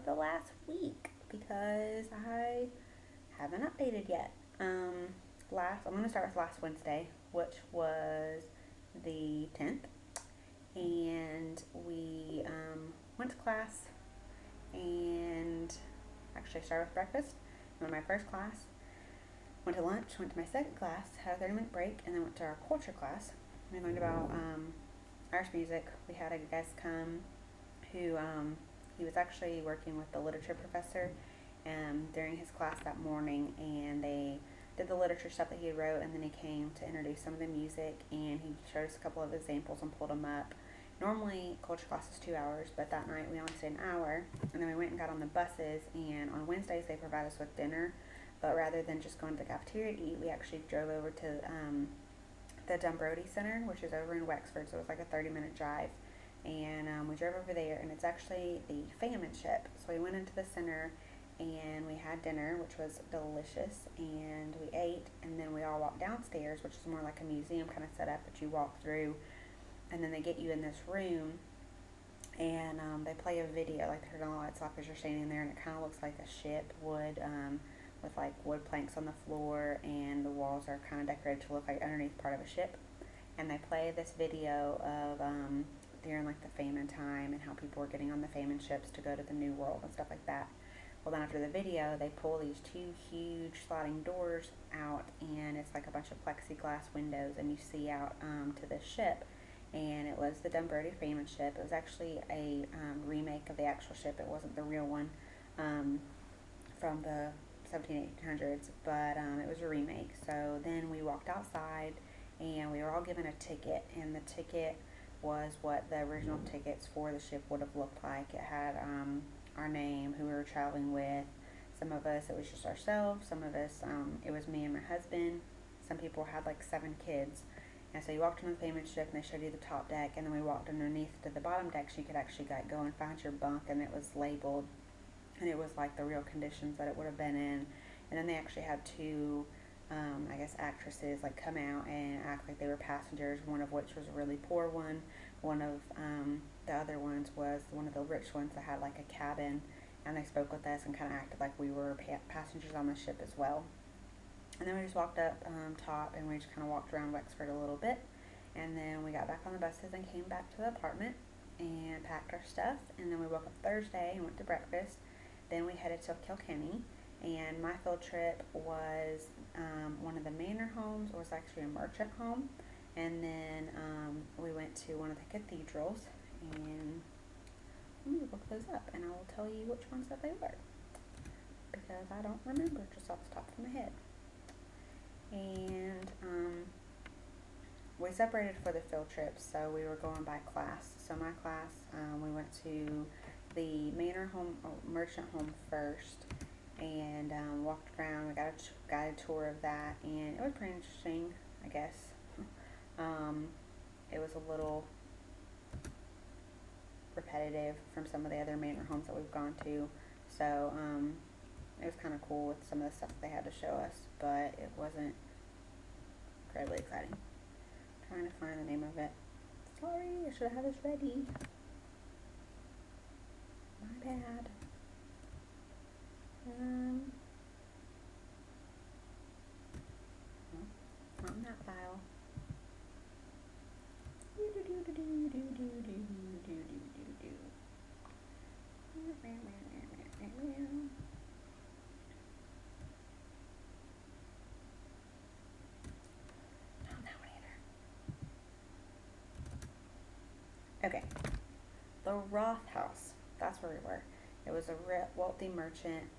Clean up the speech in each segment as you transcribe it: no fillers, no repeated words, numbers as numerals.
of the last week because I haven't updated yet. I'm going to start with last Wednesday, which was the 10th, and we went to class and actually started with breakfast. Went to my first class, went to lunch, went to my second class, had a 30-minute break, and then went to our culture class. We learned about Irish music. We had a guest come who he was actually working with the literature professor during his class that morning, and they did the literature stuff that he wrote, and then he came to introduce some of the music, and he showed us a couple of examples and pulled them up. Normally, culture class is 2 hours, but that night we only stayed an hour, and then we went and got on the buses, and on Wednesdays they provide us with dinner, but rather than just going to the cafeteria to eat, we actually drove over to the Dumbrody Center, which is over in Wexford, so it was like a 30-minute drive, and we drove over there, and it's actually the Famine Ship. So we went into the center, and we had dinner, which was delicious, and we ate, and then we all walked downstairs, which is more like a museum kind of setup that you walk through, and then they get you in this room, and they play a video, like they turn on the lights off as you're standing there, and it kind of looks like a ship, with like wood planks on the floor, and the walls are kind of decorated to look like underneath part of a ship, and they play this video of during like the famine time and how people were getting on the famine ships to go to the New World and stuff like that. Well, then after the video, they pull these two huge sliding doors out, and it's like a bunch of plexiglass windows, and you see out to this ship. And it was the Dumbrody Famine Ship. It was actually a remake of the actual ship. It wasn't the real one from the 1700s, but it was a remake. So then we walked outside, and we were all given a ticket, and the ticket was what the original tickets for the ship would have looked like. It had our name, who we were traveling with. Some of us, it was just ourselves. Some of us, it was me and my husband. Some people had like 7 kids. And so you walked on the famine ship, and they showed you the top deck, and then we walked underneath to the bottom deck, so you could actually go and find your bunk, and it was labeled, and it was like the real conditions that it would have been in. And then they actually had 2 I guess actresses like come out and act like they were passengers, one of which was a really poor one. One of the other ones was one of the rich ones that had like a cabin, and they spoke with us and kind of acted like we were passengers on the ship as well. And then we just walked up top, and we just kind of walked around Wexford a little bit, and then we got back on the buses and came back to the apartment and packed our stuff, and then we woke up Thursday and went to breakfast. Then we headed to Kilkenny, and my field trip was one of the manor homes. It was actually a merchant home, and then we went to one of the cathedrals, and let me look those up, and I will tell you which ones that they were, because I don't remember just off the top of my head. And we separated for the field trip, so we were going by class. So my class, we went to the manor home, merchant home first, and walked around. We got a guided tour of that, and it was pretty interesting, I guess. It was a little repetitive from some of the other manor homes that we've gone to, so it was kind of cool with some of the stuff they had to show us, but it wasn't incredibly exciting. I'm trying to find the name of it. Sorry, I should have had this ready. My bad. Not in that file. Okay, the Roth House. That's where we were. It was a wealthy merchant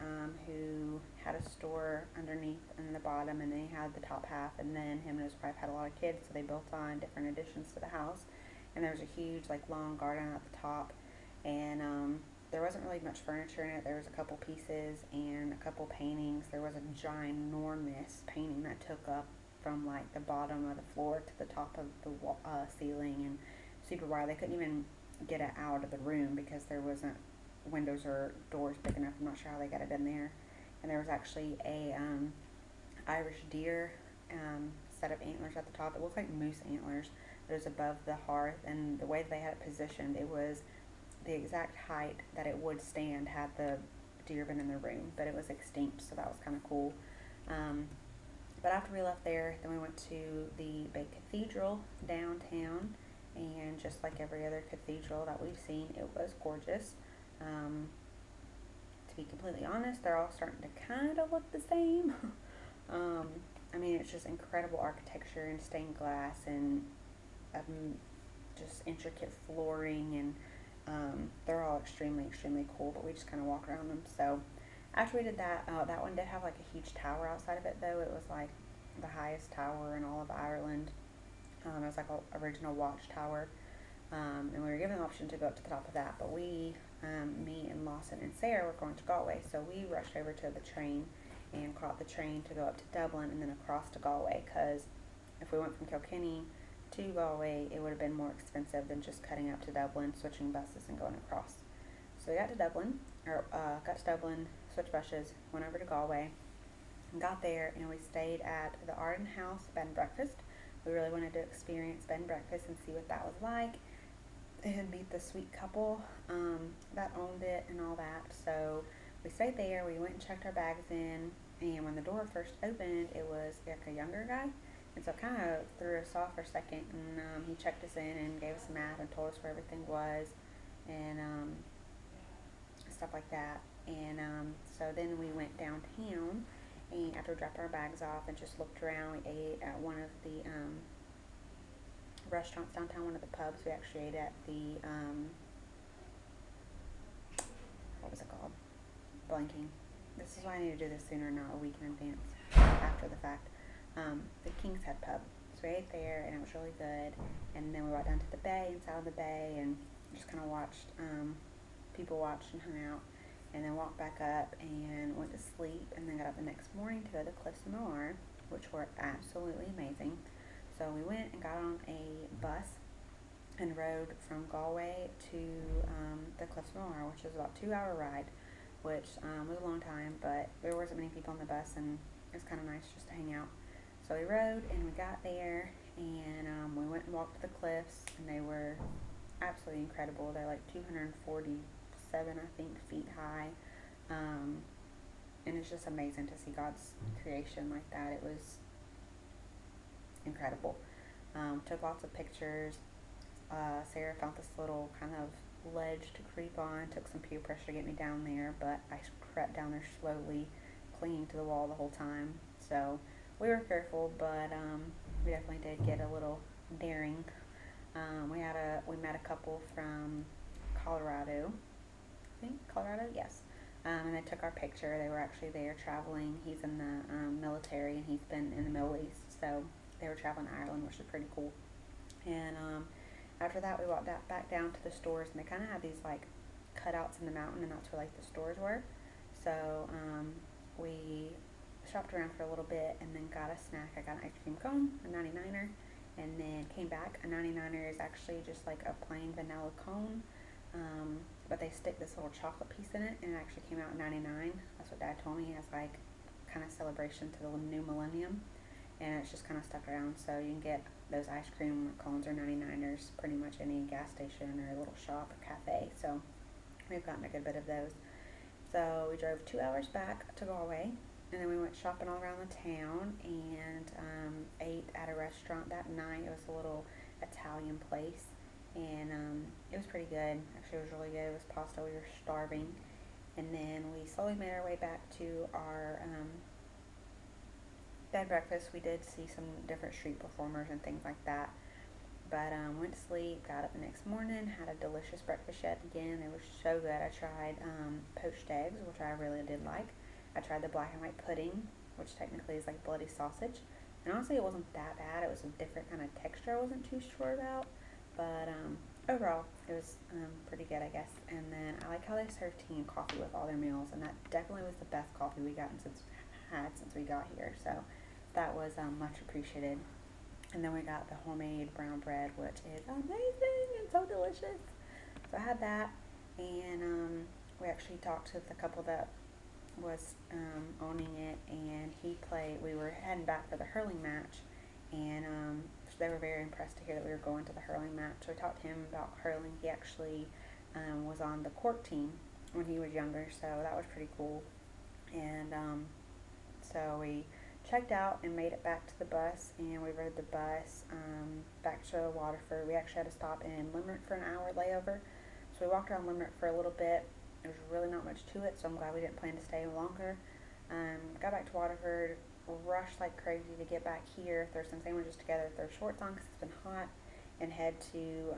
who had a store underneath and the bottom, and then he had the top half, and then him and his wife had a lot of kids, so they built on different additions to the house. And there was a huge like long garden at the top, and there wasn't really much furniture in it. There was a couple pieces and a couple paintings. There was a ginormous painting that took up from like the bottom of the floor to the top of the ceiling, and super wide. They couldn't even get it out of the room because there wasn't windows or doors big enough. I'm not sure how they got it in there. And there was actually a Irish deer set of antlers at the top. It looked like moose antlers. It was above the hearth, and the way they had it positioned, it was the exact height that it would stand had the deer been in the room, but it was extinct, so that was kind of cool. Um, but after we left there, then we went to the big cathedral downtown, and just like every other cathedral that we've seen, it was gorgeous. Um, to be completely honest, they're all starting to kind of look the same. um, I mean, it's just incredible architecture and stained glass and just intricate flooring, and they're all extremely, extremely cool, but we just kind of walk around them. So after we did that, that one did have like a huge tower outside of it, though. It was like the highest tower in all of Ireland. It was like an original watchtower. And we were given the option to go up to the top of that, but me and Lawson and Sarah were going to Galway, so we rushed over to the train and caught the train to go up to Dublin and then across to Galway, because if we went from Kilkenny to Galway, it would have been more expensive than just cutting up to Dublin, switching buses, and going across. So we got to Dublin, switched buses, went over to Galway, and got there, and we stayed at the Arden House Bed and Breakfast. We really wanted to experience bed and breakfast and see what that was like, and meet the sweet couple that owned it and all that. So we stayed there. We went and checked our bags in, and when the door first opened, it was like a younger guy, and so it kind of threw us off for a second. And he checked us in and gave us a map and told us where everything was, and stuff like that. And so then we went downtown, and after we dropped our bags off and just looked around, we ate at one of the restaurants downtown, one of the pubs. We actually ate at the what was it called? Blanking. This is why I need to do this sooner, not a week in advance, after the fact. The King's Head pub. So we ate there, and it was really good. And then we walked down to the bay and sat on the bay and just kind of watched people watched and hung out. And then walked back up and went to sleep, and then got up the next morning to go to Cliffs of Moher, which were absolutely amazing. So we went and got on a bus and rode from Galway to the Cliffs of Moher, which is about a 2-hour ride, which was a long time, but there wasn't many people on the bus, and it was kind of nice just to hang out. So we rode, and we got there, and we went and walked the cliffs, and they were absolutely incredible. They're like 247, I think, feet high, and it's just amazing to see God's creation like that. It was incredible. Took lots of pictures. Sarah found this little kind of ledge to creep on. Took some peer pressure to get me down there, but I crept down there slowly, clinging to the wall the whole time. So we were careful, but we definitely did get a little daring. We met a couple from Colorado. I think Colorado, yes. And they took our picture. They were actually there traveling. He's in the military, and he's been in the Middle East, so they were traveling to Ireland, which is pretty cool. And after that, we walked back down to the stores, and they kind of had these like cutouts in the mountain, and that's where like the stores were. So we shopped around for a little bit, and then got a snack. I got an ice cream cone, a 99er, and then came back. A 99er is actually just like a plain vanilla cone, but they stick this little chocolate piece in it, and it actually came out 99. That's what Dad told me, as like kind of celebration to the new millennium, and it's just kind of stuck around. So you can get those ice cream cones or 99ers pretty much any gas station or a little shop or cafe. So we've gotten a good bit of those. So we drove 2 hours back to Galway, and then we went shopping all around the town, and ate at a restaurant that night. It was a little Italian place, and it was pretty good. Actually, it was really good. It was pasta. We were starving. And then we slowly made our way back to our bed and breakfast. We did see some different street performers and things like that. But went to sleep, got up the next morning, had a delicious breakfast yet again. It was so good. I tried poached eggs, which I really did like. I tried the black and white pudding, which technically is like bloody sausage. And honestly, it wasn't that bad. It was a different kind of texture I wasn't too sure about. But overall, it was pretty good, I guess. And then I like how they serve tea and coffee with all their meals. And that definitely was the best coffee we had since we got here. So that was much appreciated. And then we got the homemade brown bread, which is amazing and so delicious. So I had that, and we actually talked to the couple that was owning it, and we were heading back for the hurling match, and so they were very impressed to hear that we were going to the hurling match. So I talked to him about hurling. He actually was on the court team when he was younger, so that was pretty cool. And so we checked out and made it back to the bus, and we rode the bus back to Waterford. We actually had to stop in Limerick for an hour layover, so we walked around Limerick for a little bit. There's really not much to it, so I'm glad we didn't plan to stay longer. Got back to Waterford, rushed like crazy to get back here, throw some sandwiches together, throw shorts on because it's been hot, and head to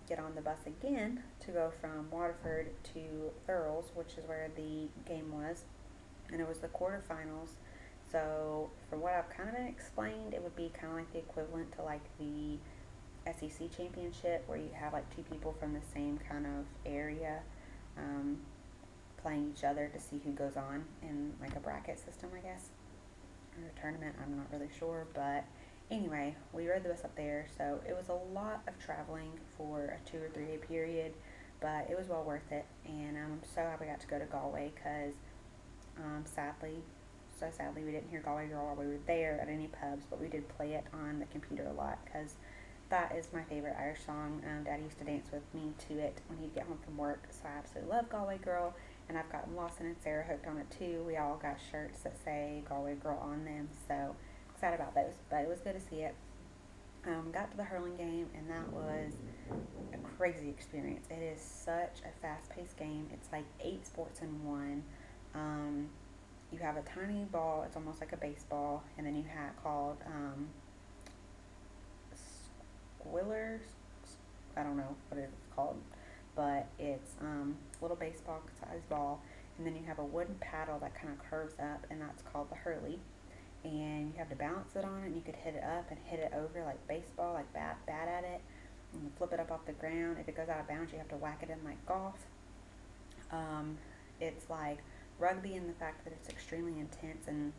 get on the bus again to go from Waterford to Thurles, which is where the game was, and it was the quarterfinals. So, from what I've kind of been explained, it would be kind of like the equivalent to like the SEC championship, where you have like two people from the same kind of area um, playing each other to see who goes on in like a bracket system, I guess, or a tournament. I'm not really sure, but anyway, we rode the bus up there, so it was a lot of traveling for a 2 or 3 day period, but it was well worth it, and I'm so happy we got to go to Galway because sadly, we didn't hear Galway Girl while we were there at any pubs, but we did play it on the computer a lot because that is my favorite Irish song. Daddy used to dance with me to it when he'd get home from work, so I absolutely love Galway Girl, and I've gotten Lawson and Sarah hooked on it too. We all got shirts that say Galway Girl on them, so excited about those, but it was good to see it. Got to the hurling game, and that was a crazy experience. It is such a fast-paced game. It's like 8 sports in one. You have a tiny ball, it's almost like a baseball, and then you have called squillers. I don't know what it's called, but it's a little baseball sized ball, and then you have a wooden paddle that kind of curves up, and that's called the hurley. And you have to balance it on it, and you could hit it up and hit it over like baseball, like bat at it, and you flip it up off the ground. If it goes out of bounds, you have to whack it in like golf. It's like rugby in the fact that it's extremely intense and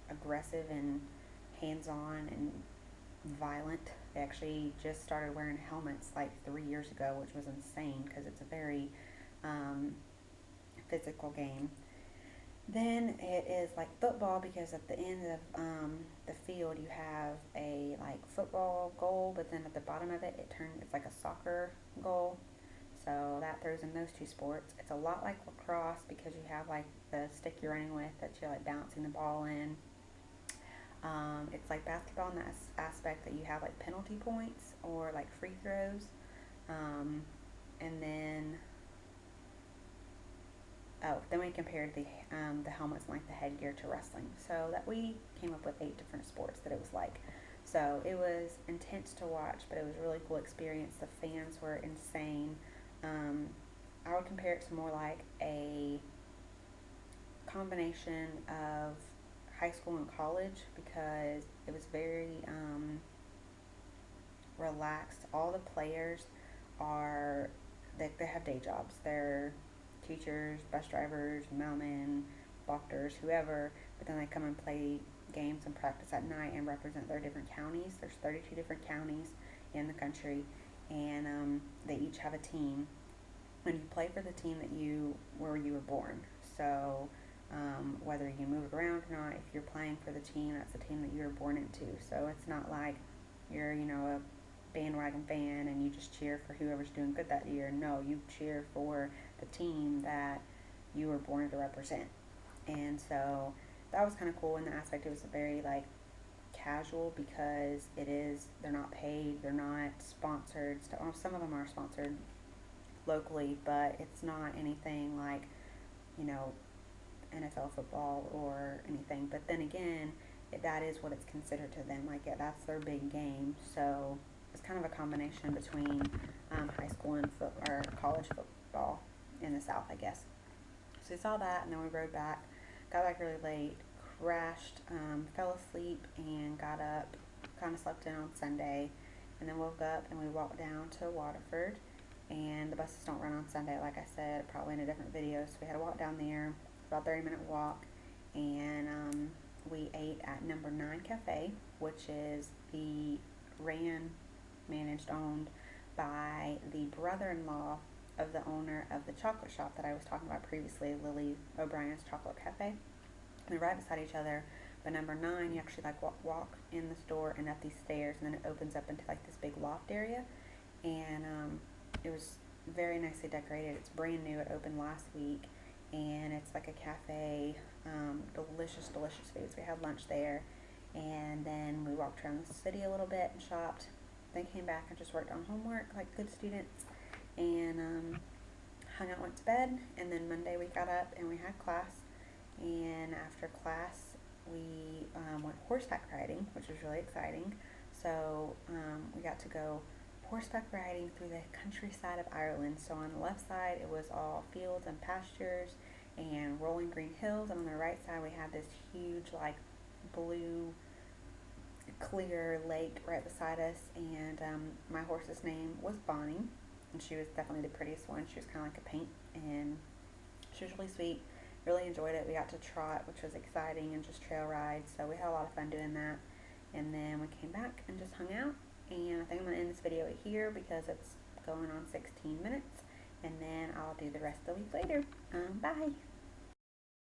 aggressive and hands-on and violent. They actually just started wearing helmets like 3 years ago, which was insane because it's a very physical game. Then it is like football because at the end of the field you have a like football goal, but then at the bottom of it it's like a soccer goal. So that throws in those two sports. It's a lot like lacrosse because you have like the stick you're running with that you're like bouncing the ball in. It's like basketball in that aspect that you have like penalty points or like free throws. And then then we compared the helmets and like the headgear to wrestling. So that we came up with 8 different sports that it was like. So it was intense to watch, but it was a really cool experience. The fans were insane. I would compare it to more like a combination of high school and college because it was very relaxed. All the players they have day jobs. They're teachers, bus drivers, mailmen, doctors, whoever, but then they come and play games and practice at night and represent their different counties. There's 32 different counties in the country, and they each have a team, and you play for the team where you were born. So whether you move around or not, if you're playing for the team, that's the team that you were born into. So it's not like you're, a bandwagon fan and you just cheer for whoever's doing good that year. No, you cheer for the team that you were born to represent. And so that was kind of cool in the aspect. It was very like casual because they're not paid, they're not sponsored. Some of them are sponsored locally, but it's not anything like, NFL football or anything. But then again, that is what it's considered to them. Like, that's their big game. So it's kind of a combination between high school and or college football in the South, I guess. So we saw that, and then we rode back. Got back really late, crashed, fell asleep, and got up. Kind of slept in on Sunday, and then woke up and we walked down to Waterford. And the buses don't run on Sunday, like I said, probably in a different video. So we had to walk down there. About 30-minute walk, and we ate at Number 9 Cafe, which is managed, owned by the brother-in-law of the owner of the chocolate shop that I was talking about previously, Lily O'Brien's Chocolate Cafe. And they're right beside each other. But Number 9, you actually like walk in the store and up these stairs, and then it opens up into like this big loft area. And it was very nicely decorated. It's brand new. It opened last week, and it's like a cafe. Delicious, delicious foods. We had lunch there, and then we walked around the city a little bit and shopped. Then came back and just worked on homework like good students, and hung out, went to bed, and then Monday we got up and we had class. And after class, we went horseback riding, which was really exciting. So we got to go horseback riding through the countryside of Ireland. So on the left side, it was all fields and pastures and rolling green hills, and on the right side, we had this huge, like, blue, clear lake right beside us. And my horse's name was Bonnie, and she was definitely the prettiest one. She was kind of like a paint, and she was really sweet. Really enjoyed it. We got to trot, which was exciting, and just trail ride. So we had a lot of fun doing that. And then we came back and just hung out. And I think I'm going to end this video here because it's going on 16 minutes. And then I'll do the rest of the week later. Bye.